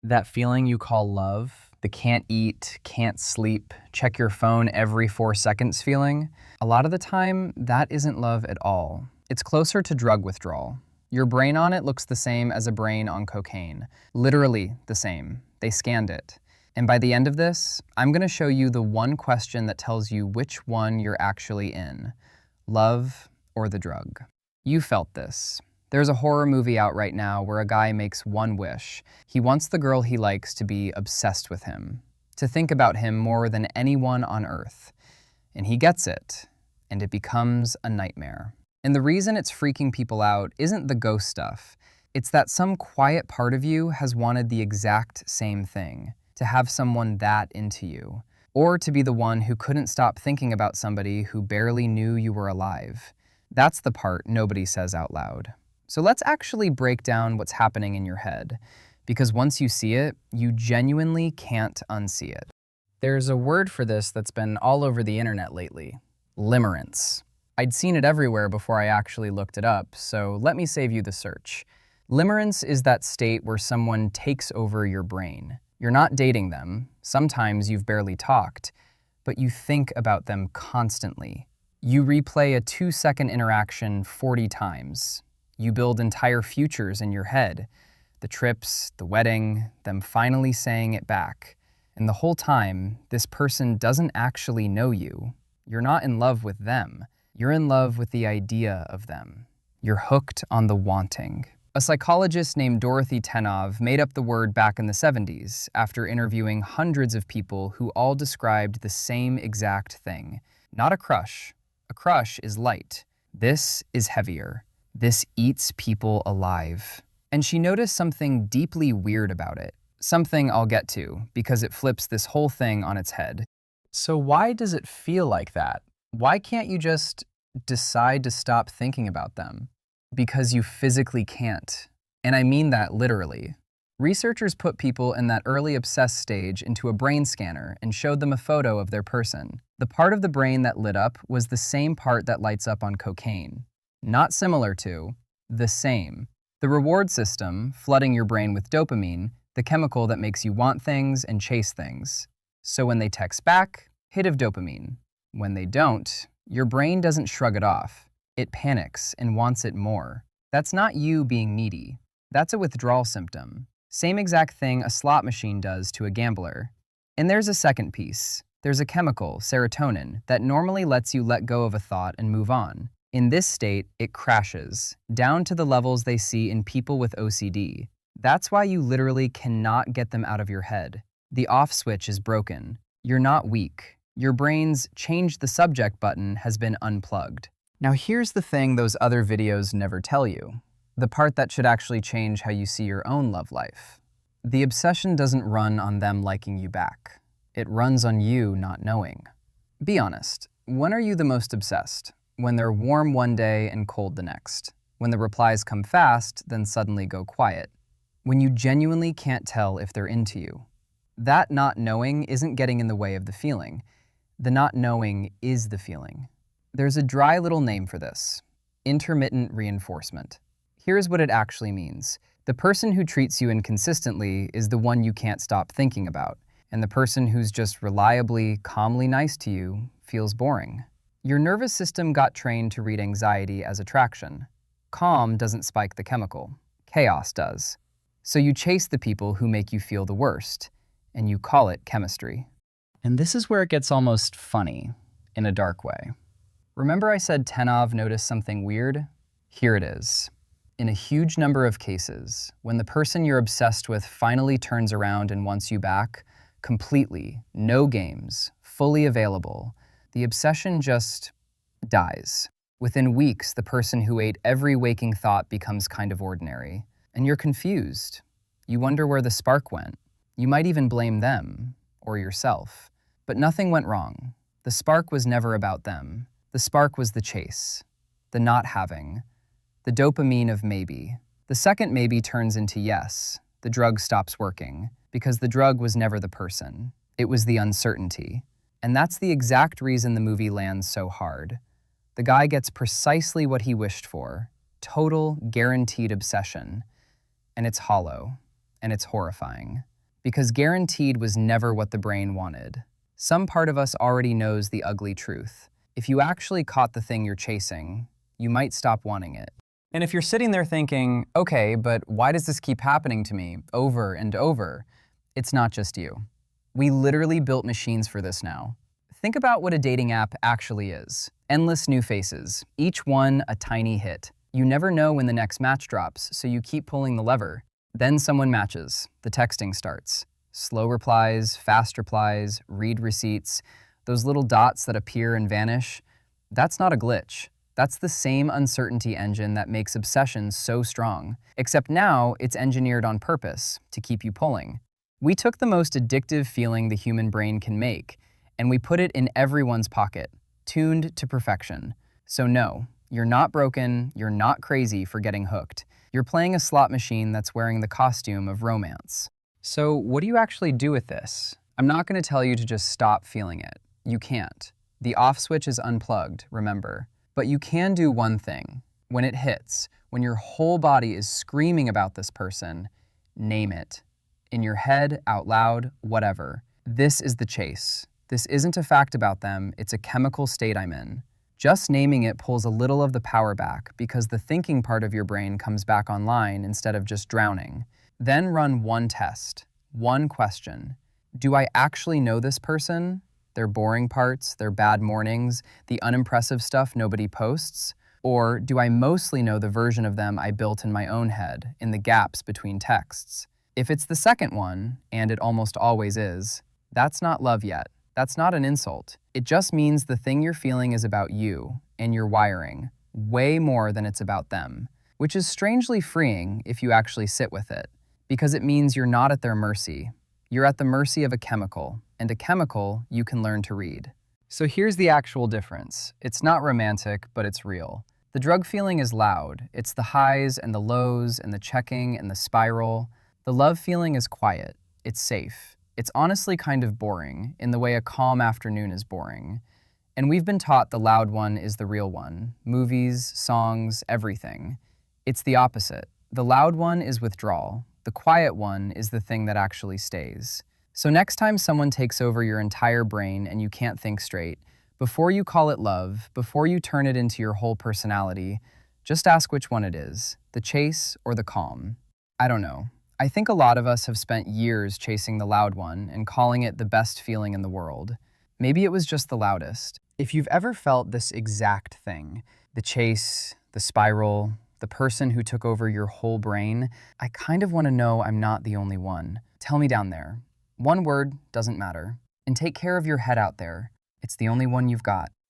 That feeling you call love, the can't eat, can't sleep, check your phone every 4 seconds feeling, a lot of the time, that isn't love at all. It's closer to drug withdrawal. Your brain on it looks the same as a brain on cocaine. Literally the same. They scanned it. And by the end of this, I'm going to show you the one question that tells you which one you're actually in: love or the drug. You felt this. There's a horror movie out right now where a guy makes one wish. He wants the girl he likes to be obsessed with him, to think about him more than anyone on earth. And he gets it, and it becomes a nightmare. And the reason it's freaking people out isn't the ghost stuff. It's that some quiet part of you has wanted the exact same thing, to have someone that into you, or to be the one who couldn't stop thinking about somebody who barely knew you were alive. That's the part nobody says out loud. So let's actually break down what's happening in your head, because once you see it, you genuinely can't unsee it. There's a word for this that's been all over the internet lately: limerence. I'd seen it everywhere before I actually looked it up, so let me save you the search. Limerence is that state where someone takes over your brain. You're not dating them, sometimes you've barely talked, but you think about them constantly. You replay a 2-second interaction 40 times. You build entire futures in your head. The trips, the wedding, them finally saying it back. And the whole time, this person doesn't actually know you. You're not in love with them. You're in love with the idea of them. You're hooked on the wanting. A psychologist named Dorothy Tenov made up the word back in the 70s after interviewing hundreds of people who all described the same exact thing. Not a crush. A crush is light. This is heavier. This eats people alive. And she noticed something deeply weird about it. Something I'll get to, because it flips this whole thing on its head. So why does it feel like that? Why can't you just decide to stop thinking about them? Because you physically can't. And I mean that literally. Researchers put people in that early obsessed stage into a brain scanner and showed them a photo of their person. The part of the brain that lit up was the same part that lights up on cocaine. Not similar to, the same. The reward system, flooding your brain with dopamine, the chemical that makes you want things and chase things. So when they text back, hit of dopamine. When they don't, your brain doesn't shrug it off. It panics and wants it more. That's not you being needy. That's a withdrawal symptom. Same exact thing a slot machine does to a gambler. And there's a second piece. There's a chemical, serotonin, that normally lets you let go of a thought and move on. In this state, it crashes, down to the levels they see in people with OCD. That's why you literally cannot get them out of your head. The off switch is broken. You're not weak. Your brain's change the subject button has been unplugged. Now here's the thing those other videos never tell you. The part that should actually change how you see your own love life. The obsession doesn't run on them liking you back. It runs on you not knowing. Be honest, when are you the most obsessed? When they're warm one day and cold the next. When the replies come fast, then suddenly go quiet. When you genuinely can't tell if they're into you. That not knowing isn't getting in the way of the feeling. The not knowing is the feeling. There's a dry little name for this: intermittent reinforcement. Here's what it actually means. The person who treats you inconsistently is the one you can't stop thinking about, and the person who's just reliably, calmly nice to you feels boring. Your nervous system got trained to read anxiety as attraction. Calm doesn't spike the chemical. Chaos does. So you chase the people who make you feel the worst, and you call it chemistry. And this is where it gets almost funny, in a dark way. Remember I said Tenov noticed something weird? Here it is. In a huge number of cases, when the person you're obsessed with finally turns around and wants you back, completely, no games, fully available, the obsession just dies. Within weeks, the person who ate every waking thought becomes kind of ordinary. And you're confused. You wonder where the spark went. You might even blame them, or yourself. But nothing went wrong. The spark was never about them. The spark was the chase, the not having, the dopamine of maybe. The second maybe turns into yes. The drug stops working, because the drug was never the person. It was the uncertainty. And that's the exact reason the movie lands so hard. The guy gets precisely what he wished for, total, guaranteed obsession. And it's hollow. and it's horrifying. Because guaranteed was never what the brain wanted. Some part of us already knows the ugly truth. If you actually caught the thing you're chasing, you might stop wanting it. And if you're sitting there thinking, okay, but why does this keep happening to me over and over? It's not just you. We literally built machines for this now. Think about what a dating app actually is. Endless new faces, each one a tiny hit. You never know when the next match drops, so you keep pulling the lever. Then someone matches, the texting starts. Slow replies, fast replies, read receipts, those little dots that appear and vanish. That's not a glitch. That's the same uncertainty engine that makes obsession so strong. Except now, it's engineered on purpose, to keep you pulling. We took the most addictive feeling the human brain can make, and we put it in everyone's pocket, tuned to perfection. So no, you're not broken, you're not crazy for getting hooked. You're playing a slot machine that's wearing the costume of romance. So what do you actually do with this? I'm not going to tell you to just stop feeling it. You can't. The off switch is unplugged, remember. But you can do one thing. When it hits, when your whole body is screaming about this person, name it. In your head, out loud, whatever. This is the chase. This isn't a fact about them, it's a chemical state I'm in. Just naming it pulls a little of the power back because the thinking part of your brain comes back online instead of just drowning. Then run one test, one question. Do I actually know this person? Their boring parts, their bad mornings, the unimpressive stuff nobody posts? Or do I mostly know the version of them I built in my own head, in the gaps between texts? If it's the second one, and it almost always is, that's not love yet. That's not an insult. It just means the thing you're feeling is about you and your wiring, way more than it's about them, which is strangely freeing if you actually sit with it, because it means you're not at their mercy. You're at the mercy of a chemical, and a chemical you can learn to read. So here's the actual difference. It's not romantic, but it's real. The drug feeling is loud. It's the highs and the lows and the checking and the spiral. The love feeling is quiet. It's safe. It's honestly kind of boring, in the way a calm afternoon is boring. And we've been taught the loud one is the real one. Movies, songs, everything. It's the opposite. The loud one is withdrawal. The quiet one is the thing that actually stays. So next time someone takes over your entire brain and you can't think straight, before you call it love, before you turn it into your whole personality, just ask which one it is, the chase or the calm. I don't know. I think a lot of us have spent years chasing the loud one and calling it the best feeling in the world. Maybe it was just the loudest. If you've ever felt this exact thing, the chase, the spiral, the person who took over your whole brain, I kind of want to know I'm not the only one. Tell me down there. One word doesn't matter. And take care of your head out there. It's the only one you've got.